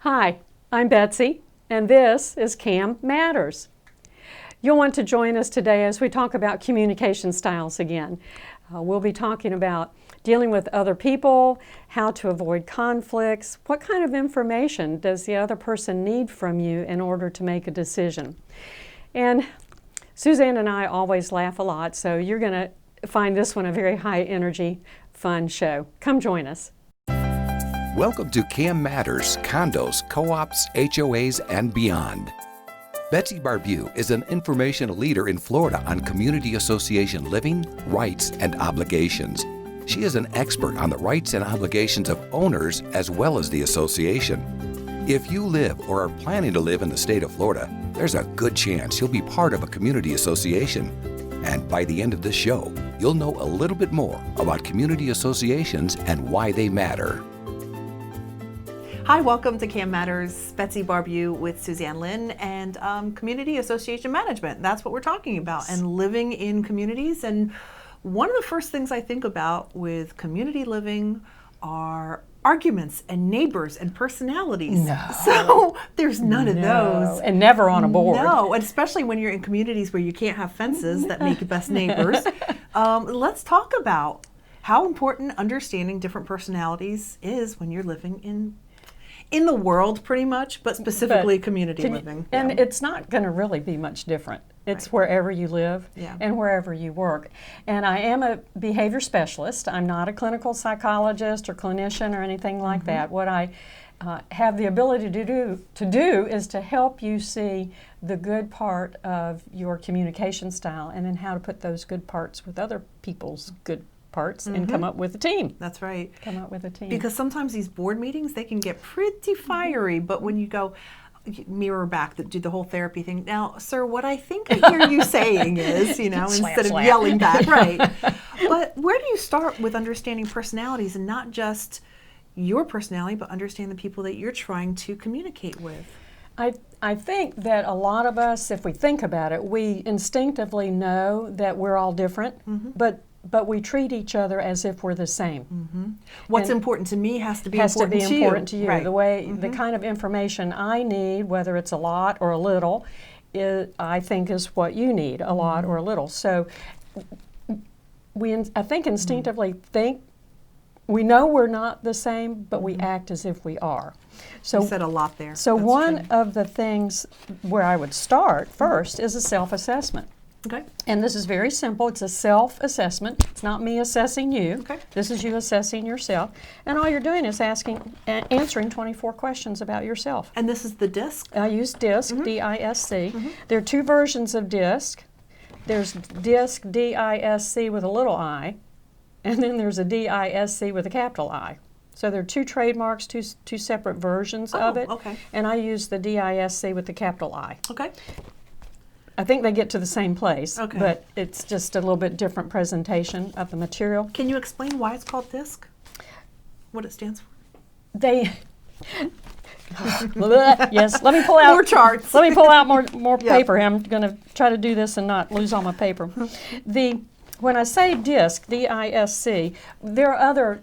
Hi, I'm Betsy, and this is CAM Matters. You'll want to join us today as we talk about communication styles again. We'll be talking about dealing with other people, how to avoid conflicts, what kind of information does the other person need from you in order to make a decision. And Suzanne and I always laugh a lot, so you're going to find this one a very high energy, fun show. Come join us. Welcome to CAM Matters, Condos, Co-ops, HOAs, and beyond. Betsy Barbieux is an informational leader in Florida on community association living, rights, and obligations. She is an expert on the rights and obligations of owners as well as the association. If you live or are planning to live in the state of Florida, there's a good chance you'll be part of a community association. And by the end of this show, you'll know a little bit more about community associations and why they matter. Hi, welcome to CAM Matters. Betsy Barbieux with Suzanne, Lynn, and Community Association Management. That's what we're talking about, and living in communities. And one of the first things I think about with community living are arguments and neighbors and personalities. No. So there's none of those. And never on a board. No, and especially when you're in communities where you can't have fences that make best neighbors. Let's talk about how important understanding different personalities is when you're living in the world, pretty much, but specifically community living. And it's not going to really be much different. It's wherever you live and wherever you work. And I am a behavior specialist. I'm not a clinical psychologist or clinician or anything like that. What I have the ability to do is to help you see the good part of your communication style and then how to put those good parts with other people's good parts and come up with a team. That's right. Come up with a team. Because sometimes these board meetings, they can get pretty fiery, but when you go mirror back, do the whole therapy thing. Now, sir, what I think I hear you saying is, instead of yelling back, right. But where do you start with understanding personalities and not just your personality, but understand the people that you're trying to communicate with? I think that a lot of us, if we think about it, we instinctively know that we're all different, but we treat each other as if we're the same. What's important to me has to be important to you. Right. The way, the kind of information I need, whether it's a lot or a little, I think is what you need, a lot or a little. So I think instinctively think we know we're not the same, but we act as if we are. So you said a lot there. So That's one true. of the things where I would start first is a self-assessment. Okay. And this is very simple. It's a self-assessment. It's not me assessing you. Okay. This is you assessing yourself. And all you're doing is answering 24 questions about yourself. And this is the DISC? I use DISC, D-I-S-C. There are two versions of DISC. There's DISC, D-I-S-C with a little I, and then there's a D-I-S-C with a capital I. So there are two trademarks, two separate versions of it. Okay. And I use the D-I-S-C with the capital I. Okay. I think they get to the same place, okay. But it's just a little bit different presentation of the material. Can you explain why it's called DISC? What it stands for? Yes, let me pull out more charts. Let me pull out more paper. I'm going to try to do this and not lose all my paper. When I say DISC, D-I-S-C, there are other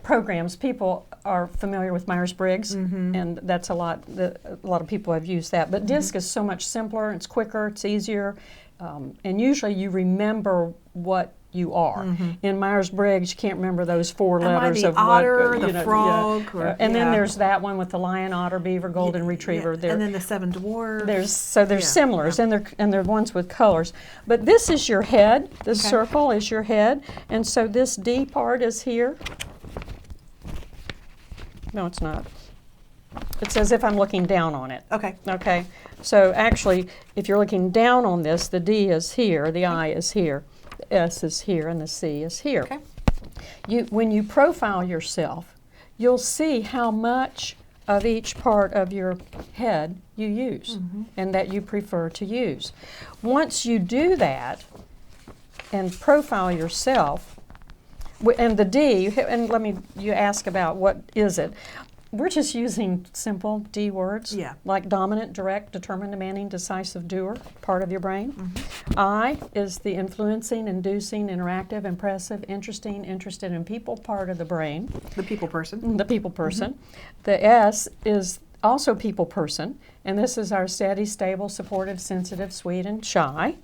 programs. People are familiar with Myers-Briggs, and that's a lot of people have used that. But DISC is so much simpler, it's quicker, it's easier, and usually you remember what you are. In Myers-Briggs, you can't remember those four letters of otter, what, the frog, and then there's that one with the lion, otter, beaver, golden retriever. And then the seven dwarfs. There's similars, and they're ones with colors. But this is your head. This circle is your head, and so this D part is here. No, it's not. It's as if I'm looking down on it. Okay. Okay. So actually, if you're looking down on this, the D is here, the I is here, the S is here, and the C is here. Okay. When you profile yourself, you'll see how much of each part of your head you use and that you prefer to use. Once you do that and profile yourself, and the D, and you ask about what is it. We're just using simple D words, like dominant, direct, determined, demanding, decisive, doer, part of your brain. I is the influencing, inducing, interactive, impressive, interesting, interested in people part of the brain. The people person. The people person. The S is also people person, and this is our steady, stable, supportive, sensitive, sweet, and shy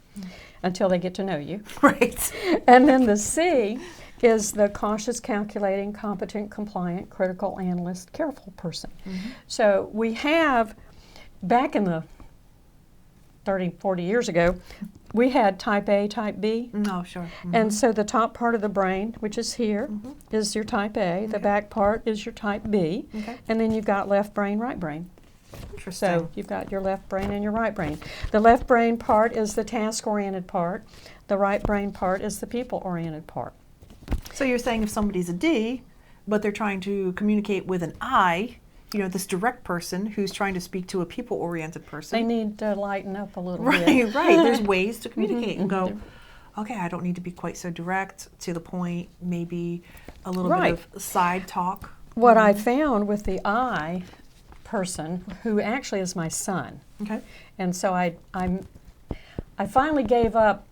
until they get to know you. Right. And then the C is the cautious, calculating, competent, compliant, critical, analyst, careful person. So we have, back in the 30, 40 years ago, we had type A, type B. Oh, sure. And so the top part of the brain, which is here, is your type A. The back part is your type B. And then you've got left brain, right brain. Interesting. So you've got your left brain and your right brain. The left brain part is the task-oriented part. The right brain part is the people-oriented part. So you're saying if somebody's a D, but they're trying to communicate with an I, you know, this direct person who's trying to speak to a people-oriented person. They need to lighten up a little Right, bit. right. There's ways to communicate and go, okay, I don't need to be quite so direct, to the point, maybe a little bit of side talk. What I found with the I person, who actually is my son, Okay. and so I finally gave up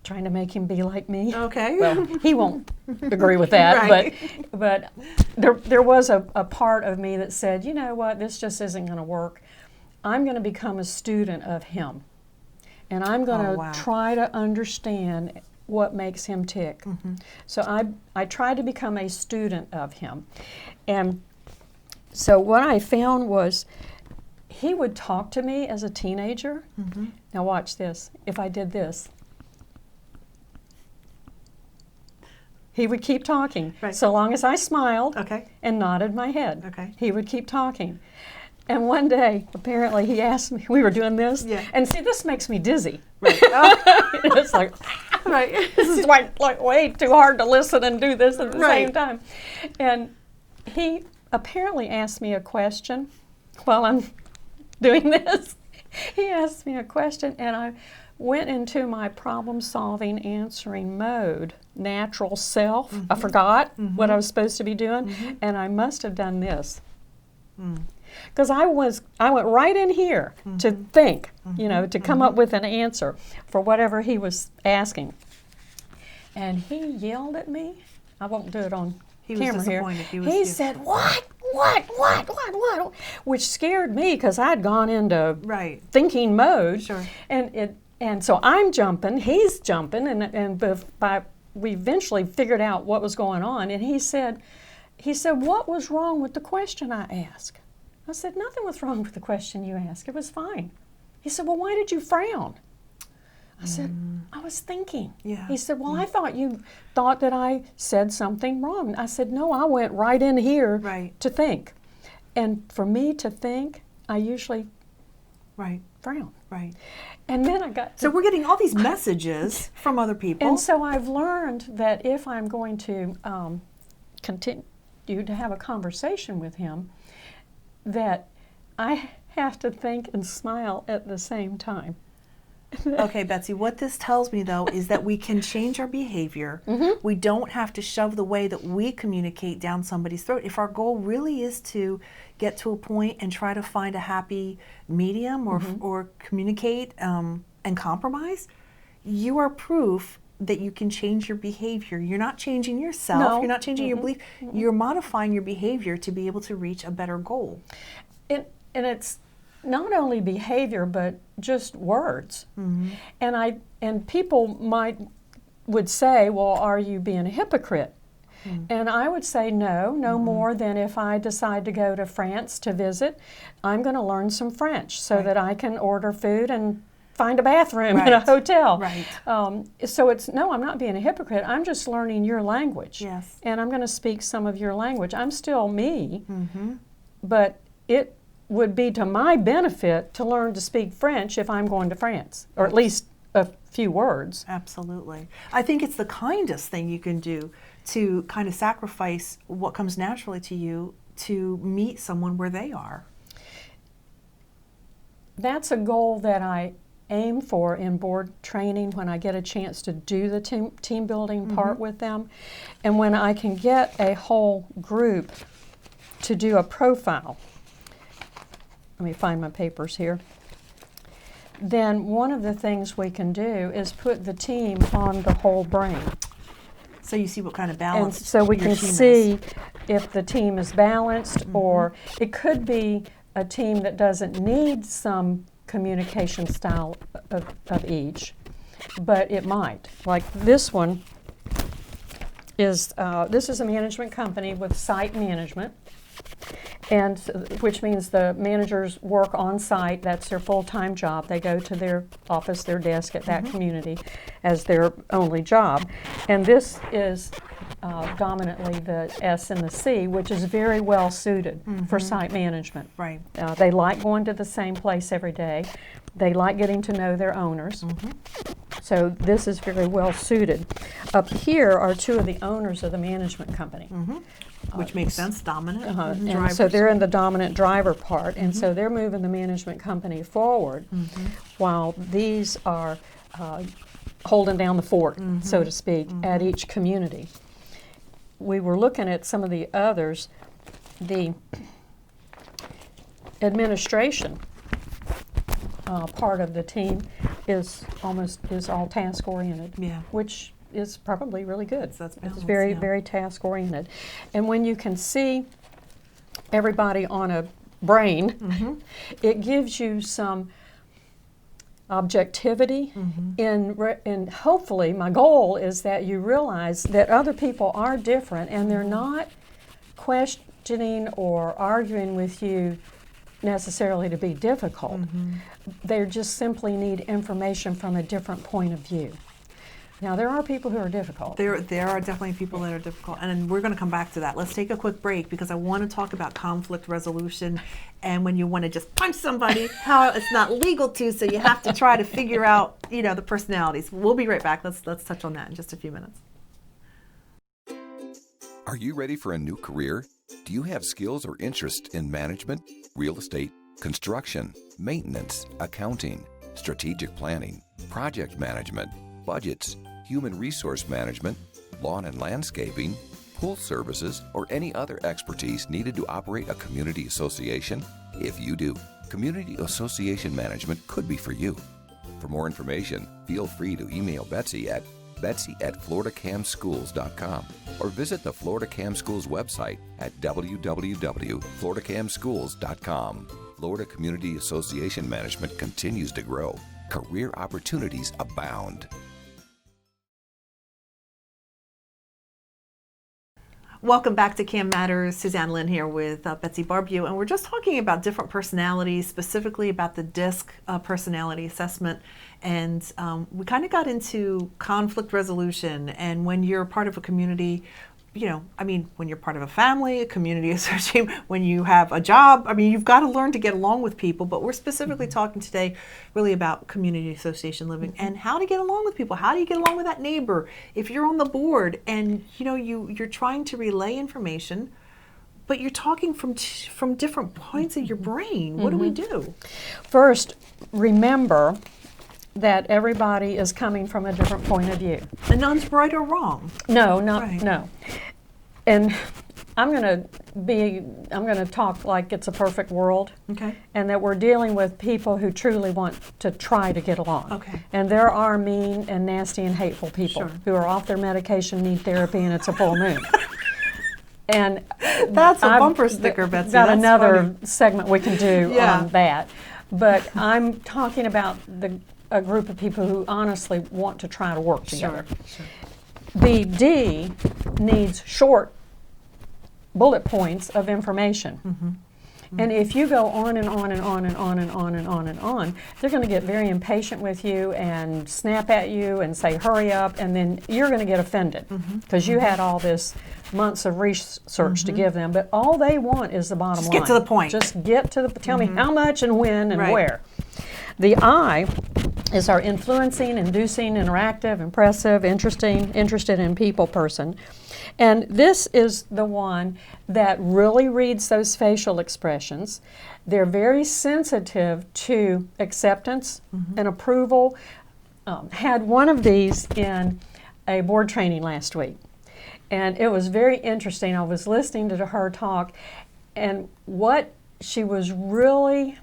trying to make him be like me. Okay. Well, he won't agree with that, Right. but there was a part of me that said, you know what, this just isn't going to work. I'm going to become a student of him, and I'm going to try to understand what makes him tick. So I tried to become a student of him, and so what I found was he would talk to me as a teenager. Now watch this. If I did this, he would keep talking. Right. So long as I smiled Okay. and nodded my head. Okay. He would keep talking. And one day, apparently, he asked me, we were doing this, Yeah. and see, this makes me dizzy. Right. It's like, Right. this is like way too hard to listen and do this at the Right. same time. And he apparently asked me a question while I'm doing this. He asked me a question, and I went into my problem-solving, answering mode, natural self. I forgot what I was supposed to be doing, and I must have done this. Because I went right in here to think, you know, to come up with an answer for whatever he was asking. And he yelled at me. I won't do it on camera here. He said, what? Which scared me because I'd gone into thinking mode. Sure. And so I'm jumping, he's jumping, and we eventually figured out what was going on. And he said, what was wrong with the question I asked? I said, nothing was wrong with the question you asked. It was fine. He said, well, why did you frown? I said, I was thinking. Yeah. He said, well, I thought you thought that I said something wrong. I said, no, I went right in here to think. And for me to think, I usually frown. Right. And then I got So we're getting all these messages from other people. And so I've learned that if I'm going to continue to have a conversation with him, that I have to think and smile at the same time. Okay, Betsy, what this tells me, though, is that we can change our behavior. We don't have to shove the way that we communicate down somebody's throat. If our goal really is to get to a point and try to find a happy medium or communicate and compromise, you are proof that you can change your behavior. You're not changing yourself. You're not changing your belief. You're modifying your behavior to be able to reach a better goal. And it's not only behavior, but just words. And people would say, well, are you being a hypocrite? And I would say no more than if I decide to go to France to visit, I'm going to learn some French so that I can order food and find a bathroom in a hotel. So it's, no, I'm not being a hypocrite. I'm just learning your language. Yes. And I'm going to speak some of your language. I'm still me, but it would be to my benefit to learn to speak French if I'm going to France, or at least a few words. Absolutely. I think it's the kindest thing you can do to kind of sacrifice what comes naturally to you to meet someone where they are. That's a goal that I aim for in board training when I get a chance to do the team building part with them. And when I can get a whole group to do a profile, let me find my papers here, then one of the things we can do is put the team on the whole brain. So you see what kind of And balance so we your can team see is. if the team is balanced, or it could be a team that doesn't need some communication style of each, but it might. Like this one is, this is a management company with site management, and which means the managers work on site. That's their full-time job. They go to their office, their desk at that community as their only job. And this is dominantly the S and the C, which is very well suited for site management. Right. They like going to the same place every day. They like getting to know their owners. So this is very well suited. Up here are two of the owners of the management company. Which makes sense, dominant And drivers. so they're in the dominant driver part, and so they're moving the management company forward, while these are holding down the fort, so to speak, at each community. We were looking at some of the others. The administration part of the team is all task oriented, which is probably really good. That's It's very, very task oriented. And when you can see everybody on a brain, it gives you some objectivity and hopefully my goal is that you realize that other people are different and they're not questioning or arguing with you necessarily to be difficult. They just simply need information from a different point of view. Now, there are people who are difficult. There are definitely people that are difficult, and we're going to come back to that. Let's take a quick break because I want to talk about conflict resolution and when you want to just punch somebody, how it's not legal to, so you have to try to figure out, the personalities. We'll be right back. Let's touch on that in just a few minutes. Are you ready for a new career? Do you have skills or interest in management, real estate, construction, maintenance, accounting, strategic planning, project management, budgets, human resource management, lawn and landscaping, pool services, or any other expertise needed to operate a community association? If you do, community association management could be for you. For more information, feel free to email Betsy at betsy@floridacamschools.com or visit the Florida Cam Schools website at www.floridacamschools.com. Florida Community Association Management continues to grow. Career opportunities abound. Welcome back to CAM Matters. Suzanne, Lynn here with Betsy Barbieux, and we're just talking about different personalities, specifically about the DISC personality assessment, and we kind of got into conflict resolution, and when you're part of a community, when you're part of a family, a community association, when you have a job, you've got to learn to get along with people, but we're specifically talking today really about community association living and how to get along with people. How do you get along with that neighbor? If you're on the board and, you're trying to relay information, but you're talking from different points of your brain, what do we do? First, remember that everybody is coming from a different point of view. And none's right or wrong. No. And I'm going to talk like it's a perfect world. Okay. And that we're dealing with people who truly want to try to get along. Okay. And there are mean and nasty and hateful people who are off their medication, need therapy, and it's a full moon. And that's a bumper sticker, Betsy. Got that's another funny. segment we can do on that. But I'm talking about a group of people who honestly want to try to work together. Sure. The D needs short bullet points of information. And if you go on and on and on and on and on and on and on, they're going to get very impatient with you and snap at you and say, hurry up, and then you're going to get offended because you had all this months of research to give them, but all they want is the bottom line. Just get to the point. Just get to the, tell me how much and when and where. The I is our influencing, inducing, interactive, impressive, interested in people person. And this is the one that really reads those facial expressions. They're very sensitive to acceptance and approval. Had one of these in a board training last week. And it was very interesting. I was listening to her talk, and what she was really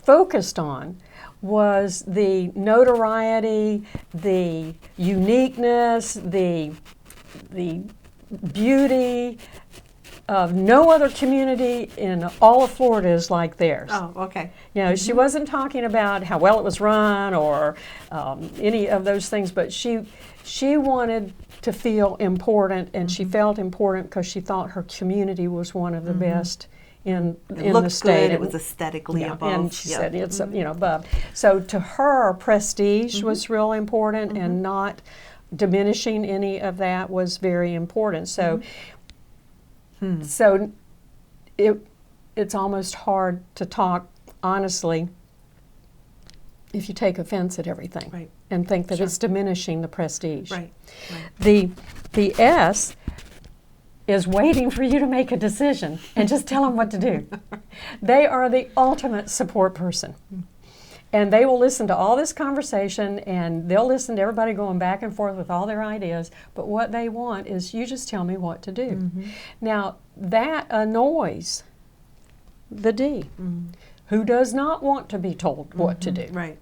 focused on was the notoriety, the uniqueness, the beauty, no other community in all of Florida is like theirs. Oh, okay. You know, she wasn't talking about how well it was run or any of those things, but she wanted to feel important, and she felt important because she thought her community was one of the best in the state. Good. It was aesthetically above. And she said it's above. So to her, prestige was real important, and not diminishing any of that was very important. So. So it's almost hard to talk honestly if you take offense at everything and think that it's diminishing the prestige. Right. The S is waiting for you to make a decision and just tell them what to do. They are the ultimate support person. And they will listen to all this conversation, and they'll listen to everybody going back and forth with all their ideas, but what they want is you just tell me what to do. Now, that annoys the D, who does not want to be told what to do. Right.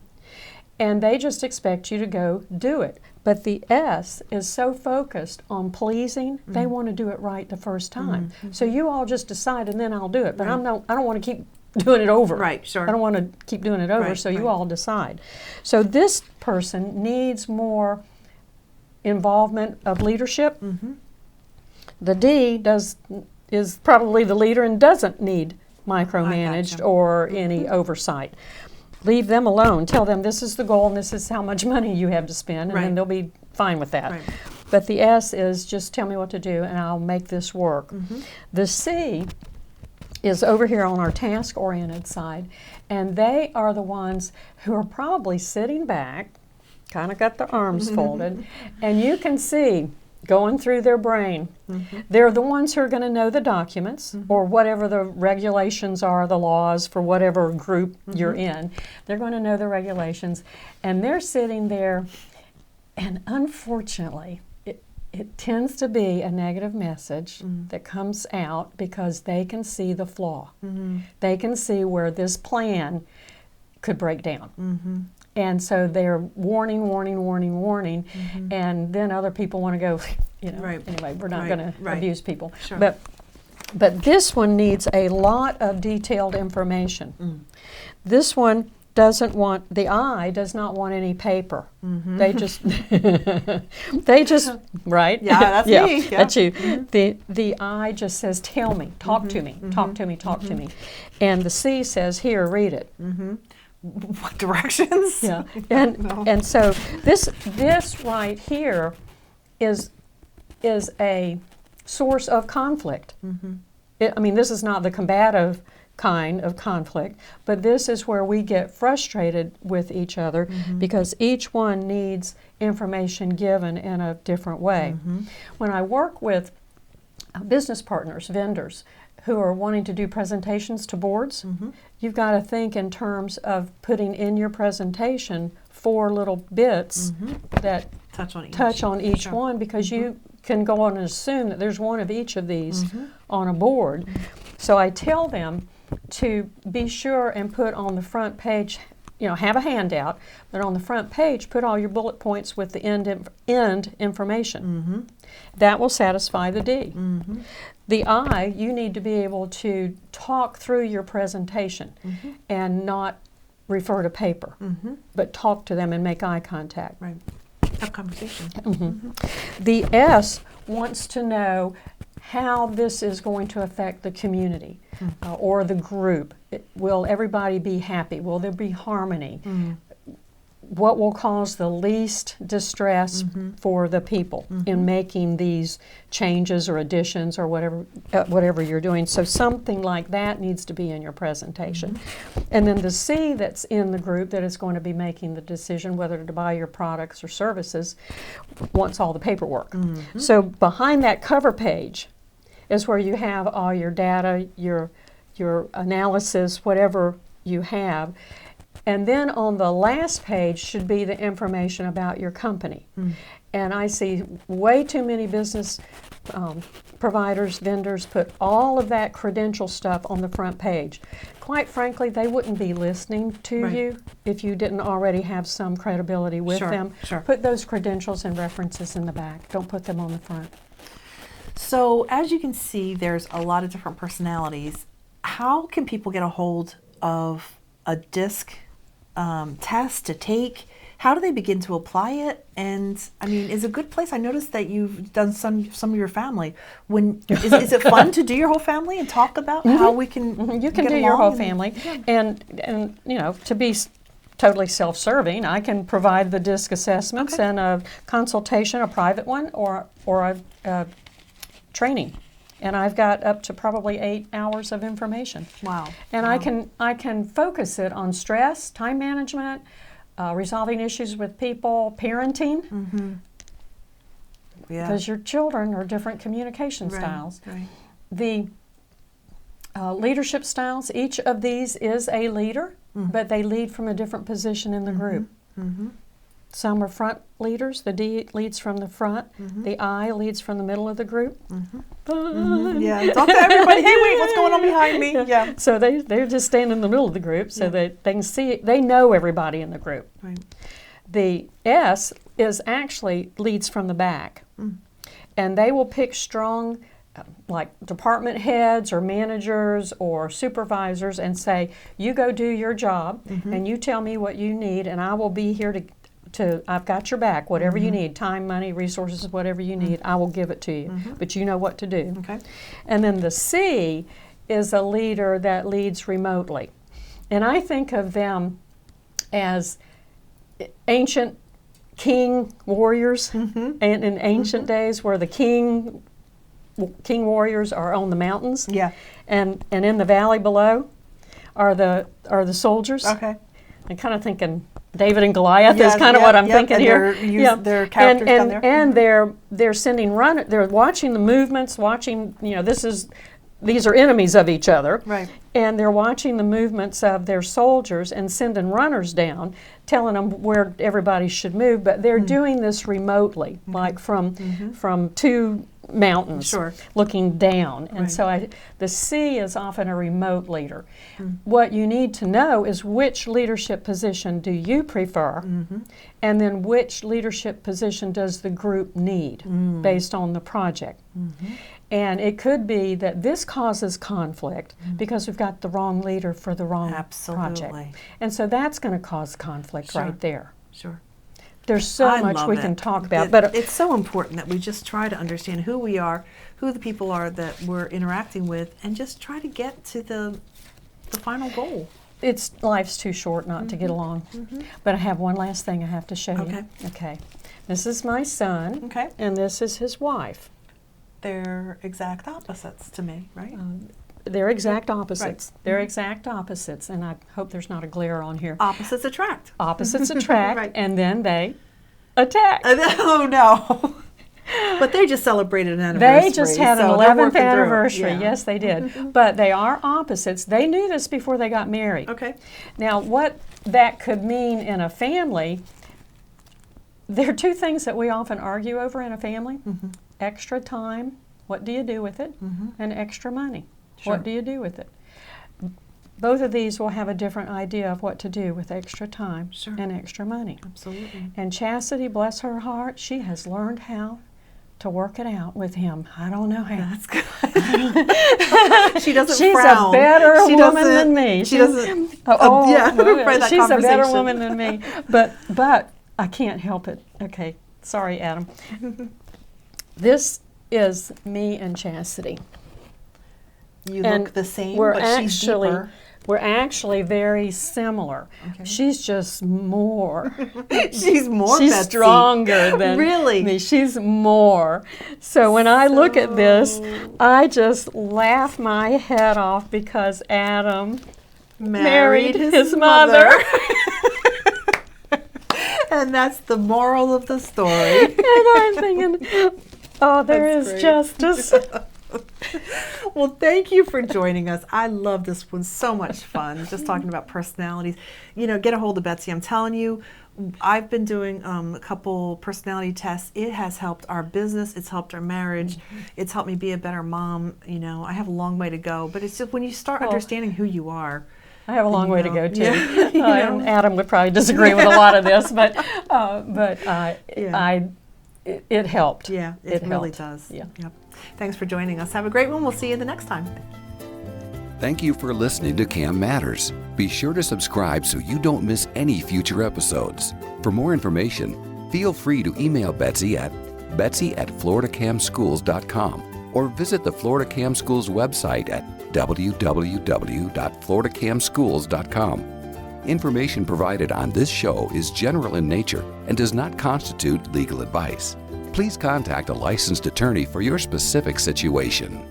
And they just expect you to go do it. But the S is so focused on pleasing, they want to do it right the first time. So you all just decide, and then I'll do it. But I don't want to keep doing it over. Right, sure. I don't want to keep doing it over, so you all decide. So this person needs more involvement of leadership. The D is probably the leader and doesn't need micromanaged or any oversight. Leave them alone. Tell them this is the goal and this is how much money you have to spend, and then they'll be fine with that. But the S is just tell me what to do and I'll make this work. The C is over here on our task-oriented side, and they are the ones who are probably sitting back, kind of got their arms folded, and you can see going through their brain. They're the ones who are going to know the documents or whatever the regulations are, the laws for whatever group you're in. They're going to know the regulations, and they're sitting there, and unfortunately, it tends to be a negative message that comes out because they can see the flaw. They can see where this plan could break down. And so they're warning, and then other people want to go, anyway, we're not going to abuse people. But this one needs a lot of detailed information. This one doesn't want, the I does not want any paper. They just, right? Yeah, that's me. Yeah. That's you. The I just says, tell me, talk to me, talk to me, talk to me. And the C says, here, read it. What directions? Yeah, and so this right here is a source of conflict. I mean, this is not the combative kind of conflict, but this is where we get frustrated with each other because each one needs information given in a different way. When I work with business partners, vendors, who are wanting to do presentations to boards, you've got to think in terms of putting in your presentation 4 little bits that touch on each one, because you can go on and assume that there's one of each of these on a board. So I tell them to be sure and put on the front page, have a handout, but on the front page put all your bullet points with the end information. That will satisfy the D. The I, you need to be able to talk through your presentation and not refer to paper, but talk to them and make eye contact. Right. Have conversation. The S wants to know how this is going to affect the community or the group. Will everybody be happy? Will there be harmony? What will cause the least distress for the people in making these changes or additions or whatever you're doing? So something like that needs to be in your presentation. And then the C that's in the group that is going to be making the decision whether to buy your products or services wants all the paperwork. So behind that cover page is where you have all your data, your analysis, whatever you have. And then on the last page should be the information about your company. And I see way too many business providers, vendors put all of that credential stuff on the front page. Quite frankly, they wouldn't be listening to you if you didn't already have some credibility with them. Put those credentials and references in the back. Don't put them on the front. So as you can see, there's a lot of different personalities. How can people get a hold of a DISC test to take? How do they begin to apply it? And I mean, is a good place? I noticed that you've done some of your family. Is it fun to do your whole family and talk about how we can? You can do your whole family, and you know, to be totally self-serving, I can provide the DISC assessments and a consultation, a private one, or a training. And I've got up to probably 8 hours of information. Wow! And I can focus it on stress, time management, resolving issues with people, parenting. Yeah. Because your children are different communication styles. Right. The leadership styles. Each of these is a leader, but they lead from a different position in the group. Some are front leaders. The D leads from the front. The I leads from the middle of the group. Yeah, talk to everybody. Hey, wait, what's going on behind me? Yeah. So they're just standing in the middle of the group so that they can see, they know everybody in the group. Right. The S is actually leads from the back. And they will pick strong, like department heads or managers or supervisors and say, you go do your job and you tell me what you need and I will be here to I've got your back, whatever you need, time, money, resources, whatever you need, I will give it to you, but you know what to do. Okay. And then the C is a leader that leads remotely. And I think of them as ancient king warriors, and in ancient days where the king warriors are on the mountains, and in the valley below are the soldiers. Okay. I'm kind of thinking David and Goliath is kind of what I'm thinking here. Their characters down there. And they're sending they're watching the movements, watching, you know, these are enemies of each other. Right. And they're watching the movements of their soldiers and sending runners down, telling them where everybody should move, but they're doing this remotely, like from two mountains looking down. And so the C is often a remote leader. What you need to know is which leadership position do you prefer, and then which leadership position does the group need based on the project. And it could be that this causes conflict because we've got the wrong leader for the wrong project. And so that's going to cause conflict right there. Sure. There's so much we can talk about. But it's so important that we just try to understand who we are, who the people are that we're interacting with, and just try to get to the final goal. Life's too short not to get along. But I have one last thing I have to show you. Okay. This is my son, and this is his wife. They're exact opposites to me, right? They're exact opposites. They're exact opposites, and I hope there's not a glare on here. Opposites attract. Opposites attract, and then they attack. Oh, no. But they just celebrated an anniversary. They just had an 11th anniversary. Yes, they did. But they are opposites. They knew this before they got married. Okay. Now, what that could mean in a family, there are two things that we often argue over in a family. Extra time, what do you do with it? And extra money, what do you do with it? Both of these will have a different idea of what to do with extra time and extra money. Absolutely. And Chastity, bless her heart, she has learned how to work it out with him. I don't know how. That's good. She doesn't She's frown. a better woman than me. She doesn't. She's a a better woman than me. But I can't help it. Okay, sorry, Adam. This is me and Chastity. You look the same, but she's deeper. We're actually very similar. She's just more. She's more She's Betsy. Stronger than me. She's more. So when I look at this, I just laugh my head off because Adam married his mother. And that's the moral of the story. And I'm thinking, oh, there is justice. Well, thank you for joining us. I love this one. So much fun. Just talking about personalities. You know, get a hold of Betsy. I'm telling you, I've been doing a couple personality tests. It has helped our business. It's helped our marriage. It's helped me be a better mom. You know, I have a long way to go. But it's just when you start understanding who you are. I have a long way to go, too. And Adam would probably disagree with a lot of this, but it helped. Yeah, it really helped. does. Yeah. Yep. Thanks for joining us. Have a great one. We'll see you the next time. Thank you for listening to CAM Matters. Be sure to subscribe so you don't miss any future episodes. For more information, feel free to email Betsy at betsy@floridacamschools.com or visit the Florida Cam Schools website at www.floridacamschools.com. Information provided on this show is general in nature and does not constitute legal advice. Please contact a licensed attorney for your specific situation.